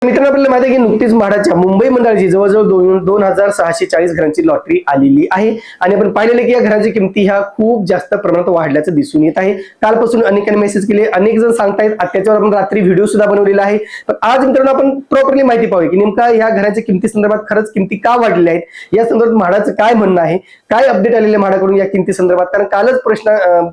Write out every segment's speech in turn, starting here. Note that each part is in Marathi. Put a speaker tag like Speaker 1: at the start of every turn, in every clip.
Speaker 1: मित्रांनो, आपल्याला माहिती आहे की नुकतीच म्हाडाच्या मुंबई मंडळाची जवळजवळ 2640 घरांची लॉटरी आलेली आहे आणि आपण पाहिलेले की या घरांची किमती ह्या खूप जास्त प्रमाणात वाढल्याचं दिसून येत आहे. कालपासून अनेकांनी मेसेज केले, अनेक जण सांगतायत, त्याच्यावर आपण रात्री व्हिडिओ सुद्धा बनवलेला आहे. पण आज मित्रांनो आपण प्रॉपरली माहिती पाहूया की नेमका ह्या घरांच्या किमती संदर्भात खरंच किमती का वाढलेल्या आहेत, या संदर्भात म्हाडाचं काय म्हणणं आहे, काय अपडेट आलेले म्हाडाकडून या किमती संदर्भात. कारण कालच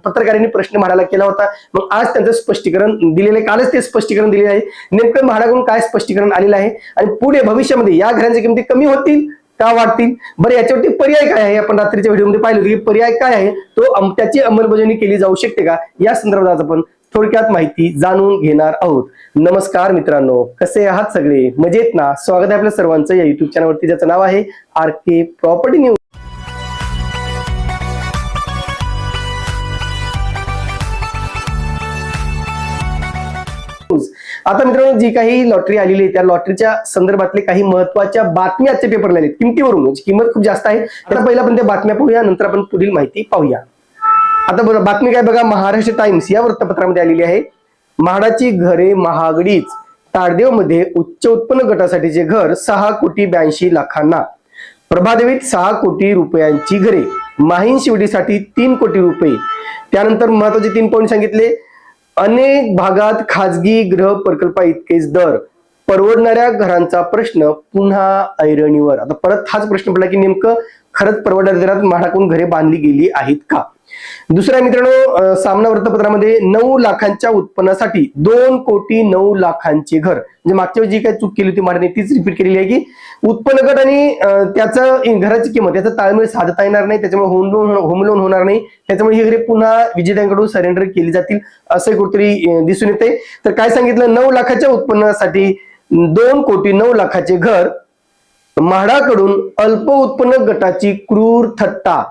Speaker 1: पत्रकारांनी प्रश्न म्हाडाला केला होता, मग आज त्यांचं स्पष्टीकरण दिलेलं आहे. कालच ते स्पष्टीकरण दिलेलं आहे. नेमकं म्हाडाकडून काय स्पष्टीकरण आलेलं आहे आणि पुढे भविष्यामध्ये या घरांच्या किमती कमी होतील का वाढतील, बरं याच्यावरती पर्याय काय आहे, आपण रात्रीच्या व्हिडिओमध्ये पाहिलं की पर्याय काय आहे, तो त्याची अंमलबजावणी केली जाऊ शकते का, या संदर्भात आज आपण थोडक्यात माहिती जाणून घेणार आहोत. नमस्कार मित्रांनो, कसे आहात सगळे, मजेत ना? स्वागत आहे आपल्या सर्वांचं या युट्यूब चॅनलवरती, ज्याचं नाव आहे RK प्रॉपर्टी न्यूज. आता मित्रांनो, जी काही लॉटरी आलेली आहे त्या लॉटरीच्या संदर्भातले काही महत्त्वाच्या बातम्या आजच्या पेपरला आलेत. किमतीवरून किंमत खूप जास्त आहे, त्याला पहिला आपण त्या बातम्या पाहूया, नंतर आपण पुढील माहिती पाहूया. आता बघा बातमी काय, बघा महाराष्ट्र टाइम्स या वृत्तपत्रामध्ये आलेली आहे. म्हाडाची घरे महागडीच, ताडदेवमध्ये उच्च उत्पन्न गटासाठीचे घर 6,82,00,000. प्रभादेवीत 6 कोटी रुपयांची घरे, माहीन शिवडीसाठी 3 कोटी रुपये. त्यानंतर महत्वाचे 3 पॉईंट सांगितले. अनेक भागात खाजगी गृह प्रकल्पा इतकेच दर, परवडणाऱ्या घरांचा प्रश्न पुन्हा ऐरणीवर. आता परत हाच प्रश्न पडला की नेमकं खरंच परवडणाऱ्या दरात म्हाडाकडून घरे बांधली गेली आहेत का. दुसऱ्या मित्रांनो, सामना वृत्तपत्रामध्ये 9 लाखांच्या उत्पन्नासाठी 2,09,00,000चे घर, म्हणजे मागच्या वेळी जी काही चूक केली होती म्हाडाने तीच रिपीट केलेली आहे की उत्पन्न गट आणि त्याचं घराची किंमत याचा ताळमेळ साधता येणार नाही, त्याच्यामुळे होम लोन होणार नाही, त्याच्यामुळे ही घरे पुन्हा विजेत्यांकडून सरेंडर केली जातील असं कुठेतरी दिसून येते. तर काय सांगितलं, 9 लाखाच्या उत्पन्नासाठी 2,09,00,000चे घर, म्हाडाकडून अल्प उत्पन्न गटाची क्रूर थट्टा.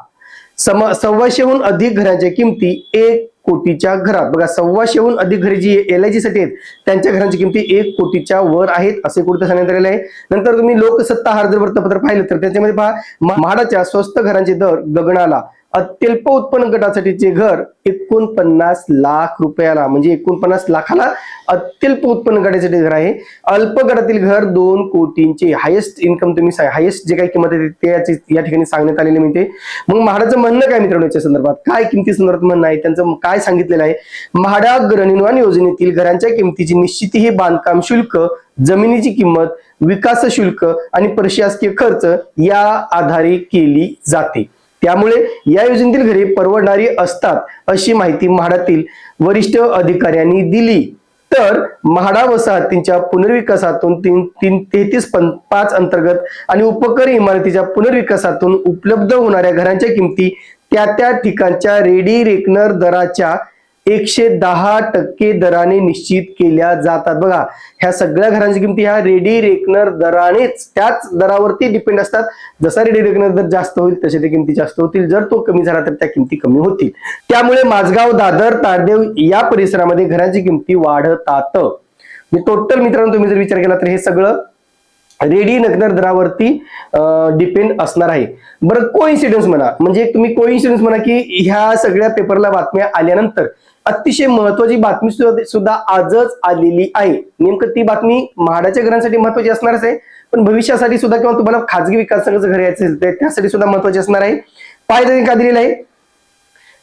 Speaker 1: 1,200हून अधिक घरांच्या किमती 1 कोटीच्या घरात. बघा 1,200हून अधिक घरे जी LIG साठी आहेत त्यांच्या घरांची किमती 1 कोटीच्या वर आहेत असे कुठे सांगण्यात आलेले आहे. नंतर तुम्ही लोकसत्ता हा जर वृत्तपत्र पाहिलं तर त्याच्यामध्ये पहा, म्हाडाच्या स्वस्त घरांचे दर गगनाला. अत्यल्प उत्पन्न गटासाठीचे घर 49 लाख रुपयाला, म्हणजे 49 लाखाला अत्यल्प उत्पन्न गटासाठी घर आहे. अल्प गटातील घर 2 कोटींचे. हायेस्ट इन्कम तुम्ही हायेस्ट जे काही किंमत आहे ते या ठिकाणी सांगण्यात आलेले मिळते. मग म्हाडाचं म्हणणं काय मित्रांनो, याच्या संदर्भात काय किमती संदर्भात म्हणणं आहे, त्यांचं काय सांगितलेलं आहे. म्हाडा गृहनिर्माण योजनेतील घरांच्या किमतीची निश्चिती ही बांधकाम शुल्क, जमिनीची किंमत, विकास शुल्क आणि प्रशासकीय खर्च या आधारे केली जाते. त्यामुळे या योजनेतील घरे परवडणारी असतात अशी माहिती म्हाडातील वरिष्ठ अधिकाऱ्यांनी दिली. तर म्हाडा वसाहतींच्या पुनर्विकासातून 33.5 अंतर्गत आणि उपकर इमारतीच्या पुनर्विकासातून उपलब्ध होणाऱ्या घरांच्या किमती त्या ठिकाणच्या रेडी रेकनर दराच्या 110% दराने निश्चित केल्या जातात. बघा ह्या सगळ्या घरांची किमती ह्या रेडी रेकनर दरानेच, त्याच दरावरती डिपेंड असतात. जसा रेडी रेकनर दर जास्त होईल तसे ते किमती जास्त होतील, जर तो कमी झाला तर त्या किमती कमी होतील. त्यामुळे माझगाव, दादर, ताडदेव या परिसरामध्ये घरांची किमती वाढतात. टोटल मित्रांनो तुम्ही जर विचार केला तर हे सगळं रेडी रेकनर दरावरती डिपेंड असणार आहे. बरं कोइन्सिडन्स म्हणा, म्हणजे तुम्ही कोइन्सिडन्स म्हणा की ह्या सगळ्या पेपरला बातम्या आल्यानंतर अतिशय महत्वाची बातमी सुद्धा आजच आलेली आहे. नेमकं ती बातमी म्हाडाच्या घरांसाठी महत्वाची असणारच आहे, पण भविष्यासाठी सुद्धा किंवा तुम्हाला खाजगी विकासाचं घर यायचं असेल त्यासाठी सुद्धा महत्वाची असणार आहे. पाहिजे का दिलेलं आहे,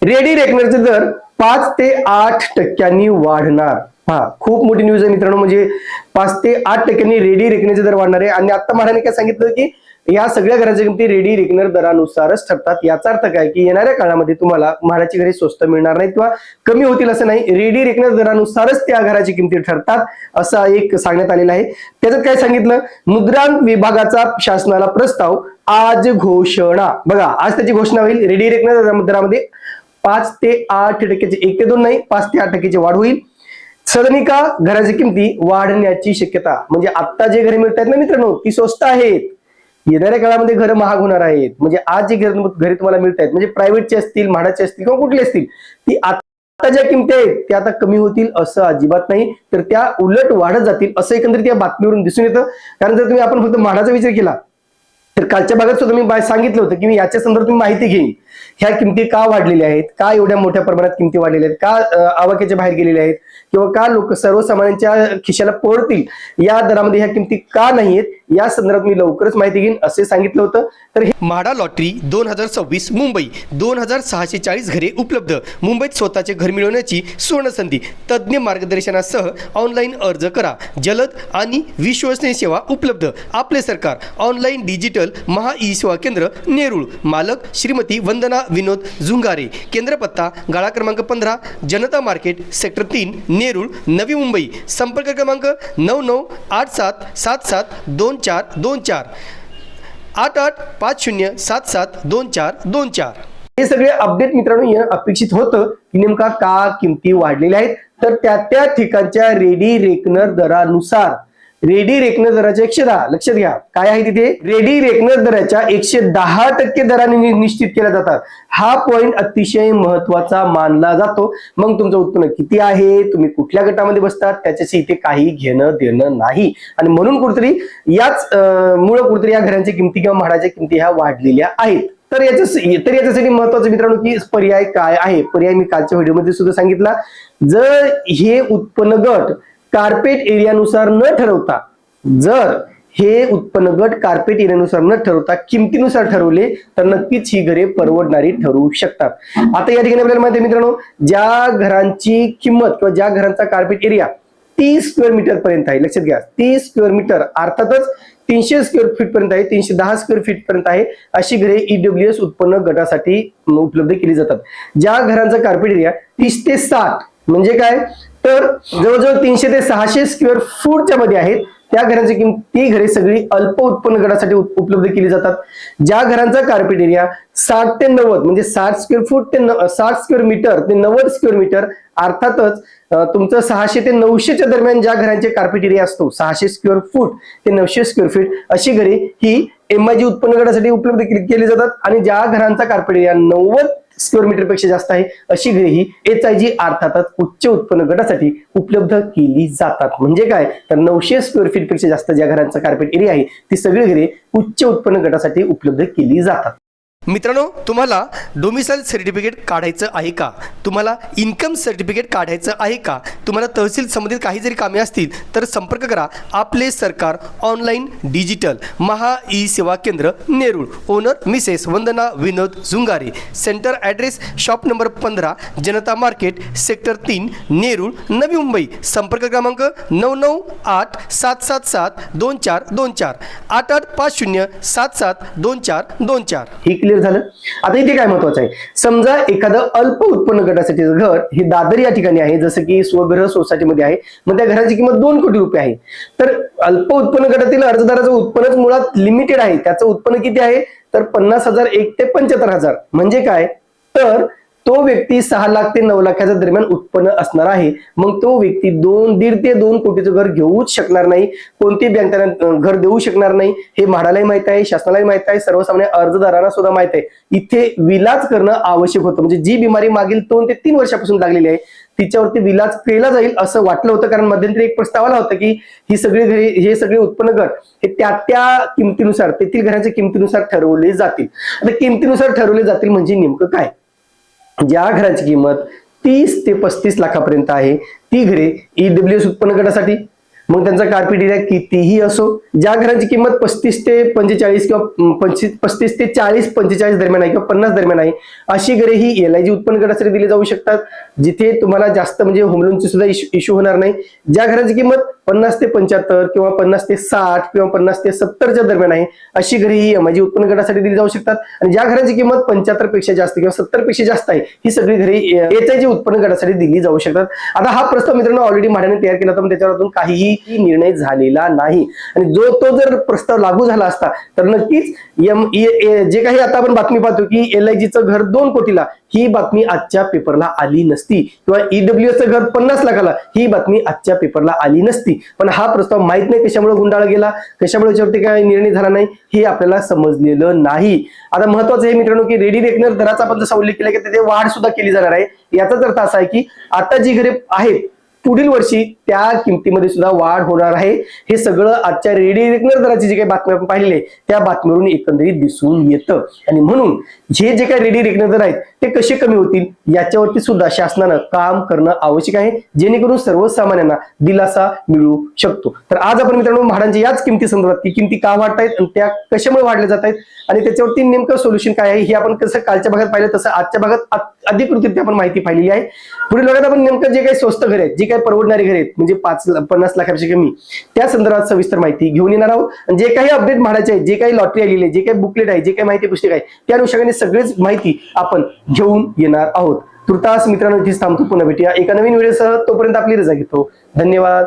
Speaker 1: रेडी रेकनरचे दर 5 ते 8% वाढणार. हा खूप मोठी न्यूज आहे मित्रांनो, म्हणजे 5 ते 8% रेडी रेकनरचे दर वाढणार आहे. आणि आता म्हाडाने काय सांगितलं की या सगळ्या घरांच्या किमती रेडी रेकनर दरानुसारच ठरतात. याचा अर्थ काय की येणाऱ्या काळामध्ये तुम्हाला म्हाडाची घरे स्वस्त मिळणार नाहीत किंवा कमी होतील असं नाही, रेडी रेकनर दरानुसारच त्या घराची किमती ठरतात असा एक सांगण्यात आलेला आहे. त्याच्यात काय सांगितलं, मुद्रांक विभागाचा शासनाला प्रस्ताव, आज घोषणा. बघा आज त्याची घोषणा होईल. रेडी रेकनर दरामध्ये 5 ते 8%, 1 ते 2 नाही 5 ते 8%ची वाढ होईल. सदनिका घराची किमती वाढण्याची शक्यता, म्हणजे आता जे घरे मिळत आहेत ना मित्रांनो ती स्वस्त आहेत, येणाऱ्या काळामध्ये घरं महाग होणार आहेत. म्हणजे आज जी घरे तुम्हाला मिळत आहेत म्हणजे प्रायव्हेटचे असतील, म्हाडाचे असतील किंवा कुठले असतील, ती आता ज्या किमती आहेत त्या आता कमी होतील असं अजिबात नाही, तर त्या उलट वाढत जातील असं एकंदरीत या बातमीवरून दिसून येतं. कारण जर तुम्ही आपण फक्त म्हाडाचा विचार केला तर कालच्या भागात सुद्धा मी सांगितलं होतं की मी याच्या संदर्भात मी माहिती घेईन, ह्या किमती का वाढलेल्या आहेत, का एवढ्या मोठ्या प्रमाणात किमती वाढलेल्या आहेत, का आवाक्याच्या बाहेर गेलेल्या आहेत, किंवा का लोक सर्वसामान्यांच्या खिशाला पडतील या दरामध्ये ह्या किमती का नाहीयेत, या संदर्भात मी लवकरच माहिती घेईन असे सांगितलं होतं. तर हे
Speaker 2: म्हाडा लॉटरी 2026 मुंबई 2640 घरे उपलब्ध. मुंबईत स्वतःचे घर मिळवण्याची सुवर्ण संधी. तज्ज्ञ मार्गदर्शनासह ऑनलाईन अर्ज करा. जलद आणि विश्वसनीय सेवा उपलब्ध. आपले सरकार ऑनलाईन डिजिटल महा ई सेवा केंद्र नेरूळ. मालक श्रीमती वंदना विनोद झुंगारे. केंद्र पत्ता गाळा क्रमांक 15 जनता मार्केट सेक्टर 3 नेरूळ नवी मुंबई. संपर्क क्रमांक 9987772424 8850772424.
Speaker 1: हे सगळे अपडेट मित्रांनो येणं अपेक्षित होतं की नेमका का किमती वाढलेल्या आहेत. तर त्या ठिकाणच्या रेडी रेकनर दरानुसार रेडी रेकनर दराच्या 110, लक्षात घ्या काय आहे तिथे, रेडी रेकनर दराच्या 110% दराने निश्चित केल्या जातात. हा पॉइंट अतिशय महत्वाचा मानला जातो. मग तुमचं उत्पन्न किती आहे, तुम्ही कुठल्या गटामध्ये बसतात त्याच्याशी इथे काही घेणं देणं नाही. आणि म्हणून कुठेतरी याच मुळे कुठेतरी या घरांच्या किमती किंवा म्हाडाच्या किमती ह्या वाढलेल्या आहेत. तर याच्यासाठी महत्वाचं मित्रांनो की पर्याय काय आहे. पर्याय मी कालच्या व्हिडिओमध्ये सुद्धा सांगितला. जर हे उत्पन्न गट कार्पेट एरियानुसार न ठरवता, जर हे उत्पन्न गट कार्पेट एरियानुसार न ठरवता किमतीनुसार ठरवले तर नक्कीच ही घरे परवडणारी ठरू शकतात. आता या ठिकाणी आपल्याला माहिती आहे मित्रांनो, ज्या घरांची किंमत किंवा ज्या घरांचा कार्पेट एरिया 30 स्क्वेअर मीटर पर्यंत आहे, लक्षात घ्या 30 स्क्वेअर मीटर अर्थातच 300 स्क्वेअर फीट पर्यंत आहे, 310 स्क्वेअर फीट पर्यंत आहे, अशी घरे ईडब्ल्यूएस उत्पन्न गटासाठी उपलब्ध केली जातात. ज्या घरांचा कार्पेट एरिया 30 ते 60 म्हणजे काय, तर जवळजवळ 300 ते 600 स्क्वेअर फूटच्या मध्ये आहेत, त्या घरांची किंमत ती घरे सगळी अल्प उत्पन्न गटासाठी उपलब्ध केली जातात. ज्या घरांचा कार्पेट एरिया 60 ते 90 म्हणजे 60 स्क्वेअर फूट ते 60 स्क्वेअर मीटर ते 90 स्क्वेअर मीटर अर्थातच तुमचं 600 ते 900च्या दरम्यान ज्या घरांचे कार्पेट एरिया असतो 600 स्क्वेअर फूट ते 900 स्क्वेअर फीट अशी घरे ही एमआयजी उत्पन्न गटासाठी उपलब्ध केली जातात. आणि ज्या घरांचा कार्पेट एरिया 90 स्क्वेअर मीटर पेक्षा जास्त आहे अशी घरे ही एचआयजी अर्थातच उच्च उत्पन्न गटासाठी उपलब्ध केली जातात. म्हणजे काय, तर 900 स्क्वेअर फीट पेक्षा जास्त ज्या घरांचा कार्पेट एरिया आहे ती सगळी घरे उच्च उत्पन्न गटासाठी उपलब्ध केली जातात.
Speaker 2: मित्रांनो, तुम्हाला डोमिसाइल सर्टिफिकेट काढायचं आहे का, तुम्हाला इन्कम सर्टिफिकेट काढायचं आहे का, तुम्हाला तहसील संबंधित काही जरी कामे असतील तर संपर्क करा. आपले सरकार ऑनलाईन डिजिटल महा ई सेवा केंद्र नेरूळ. ओनर मिसेस वंदना विनोद झुंगारे. सेंटर ॲड्रेस शॉप नंबर 15 जनता मार्केट सेक्टर 3 नेरूळ नवी मुंबई. संपर्क क्रमांक 9987772424 8850772424.
Speaker 1: ही क्लिअर झालं. आता इथे काय महत्वाचं आहे, समजा एखादं अल्प उत्पन्न गटासाठीचं घर हे दादर या ठिकाणी आहे, जसं की स्वगृह सोसायटीमध्ये आहे, मग त्या घराची किंमत 2 कोटी रुपये आहे. तर अल्प उत्पन्न गटातील अर्जदाराचं उत्पन्नच मुळात लिमिटेड आहे. त्याचं उत्पन्न किती आहे, तर 50,001 ते 75,000. म्हणजे काय, तर तो व्यक्ती 6 लाख ते 9 लाखाच्या दरम्यान उत्पन्न असणार आहे. मग तो व्यक्ती 1.5 ते 2 कोटीचं घर घेऊच शकणार नाही. कोणती बँक त्यांना घर देऊ शकणार नाही. हे म्हाडालाही माहित आहे, शासनालाही माहित आहे, सर्वसामान्य अर्जदारांना सुद्धा माहित आहे. इथे विलाज करणं आवश्यक होतं. म्हणजे जी बिमारी मागील 2 ते 3 वर्षापासून लागलेली आहे तिच्यावरती विलाज केला जाईल असं वाटलं होतं. कारण मध्यंतरी एक प्रस्ताव आला होता की ही सगळी घरे हे सगळे उत्पन्न गट हे त्या किमतीनुसार तेथील घराच्या किमतीनुसार ठरवले जातील. आता किमतीनुसार ठरवले जातील म्हणजे नेमकं काय, ज्या घराची किंमत 30 ते 35 लाखापर्यंत आहे ती घरे ईडब्ल्यूएस उत्पन्न गटासाठी, मग त्यांचा कार्पेट एरिया कितीही असो. ज्या घरांची किंमत 35 ते 45 किंवा 35 ते 40-45 दरम्यान आहे किंवा 50 दरम्यान आहे अशी घरे ही एलआयजी उत्पन्न गटासाठी दिली जाऊ शकतात, जिथे तुम्हाला जास्त म्हणजे होम लोनची सुद्धा इश्यू होणार नाही. ज्या घराची किंमत 50 ते 75 किंवा 50 ते 60 किंवा 50 ते 70च्या दरम्यान आहे अशी घरे ही एमआयजी उत्पन्न गटासाठी दिली जाऊ शकतात. आणि ज्या घराची किंमत 75 पेक्षा जास्त किंवा 70 पेक्षा जास्त आहे ही सगळी घरे एचआयजी उत्पन्न गटासाठी दिली जाऊ शकतात. आता हा प्रस्ताव मित्रांनो ऑलरेडी म्हाडाने तयार केला होता, पण त्याच्यावरून काहीही निर्णय झालेला नाही. आणि तो जर प्रस्ताव लागू झाला असता तर नक्कीच जे काही आता आपण बातमी पाहतो की एलआयजीचं घर 2 कोटीला ही बातमी आजच्या पेपरला आली नसती, किंवा ईडब्ल्यूएसचं घर 50 लाखाला ही बातमी आजच्या पेपरला आली नसती. पण हा प्रस्ताव माहित नाही कशामुळे गुंडाळला गेला, कशामुळे याच्यावरती काय निर्णय झाला नाही हे आपल्याला समजलेलं नाही. आता महत्वाचं हे मित्रांनो की रेडी रेकनर दराचा आपण जसा उल्लेख केला की तिथे वाढ सुद्धा केली जाणार आहे. याचाच अर्थ असा आहे की आता जी घरे आहेत पुढील वर्षी त्या किमतीमध्ये सुद्धा वाढ होणार आहे. हे सगळं आजच्या रेडी रेकनर दराची जी काही बातमी आपण पाहिलेली आहे त्या बातमीवरून एकंदरीत दिसून येतं. आणि म्हणून हे जे काही रेडी रेकनर दर आहेत ते कसे कमी होतील याच्यावरती सुद्धा शासनानं काम करणं आवश्यक आहे, जेणेकरून सर्वसामान्यांना दिलासा मिळू शकतो. तर आज आपण मित्रांनो म्हाडांच्या याच किमती संदर्भात की किमती का वाढतायत आणि त्या कशामुळे वाढल्या जात आहेत आणि त्याच्यावरती नेमकं सोल्युशन काय आहे हे आपण कसं कालच्या भागात पाहिलं तसं आजच्या भागात अधिकृतरित्या आपण माहिती पाहिलेली आहे. पुढील भागात आपण नेमकं जे काही स्वस्त घरे आहेत, जी काही परवडणारी घरे आहेत म्हणजे 50 लाखापेक्षा कमी, त्या संदर्भात सविस्तर माहिती घेऊन येणार आहोत. आणि जे काही अपडेट म्हाडाचे आहे, जे काही लॉटरी आलेली आहे, जे काही बुकलेट आहे, जे काही माहिती पुस्तक आहे त्या अनुषंगाने सगळीच माहिती आपण घेऊन येणार आहोत. तुर्तास मित्रांनो इथेच थांबतो, पुन्हा भेटूया एका नवीन व्हिडिओसह. तोपर्यंत आपली रजा घेतो. धन्यवाद.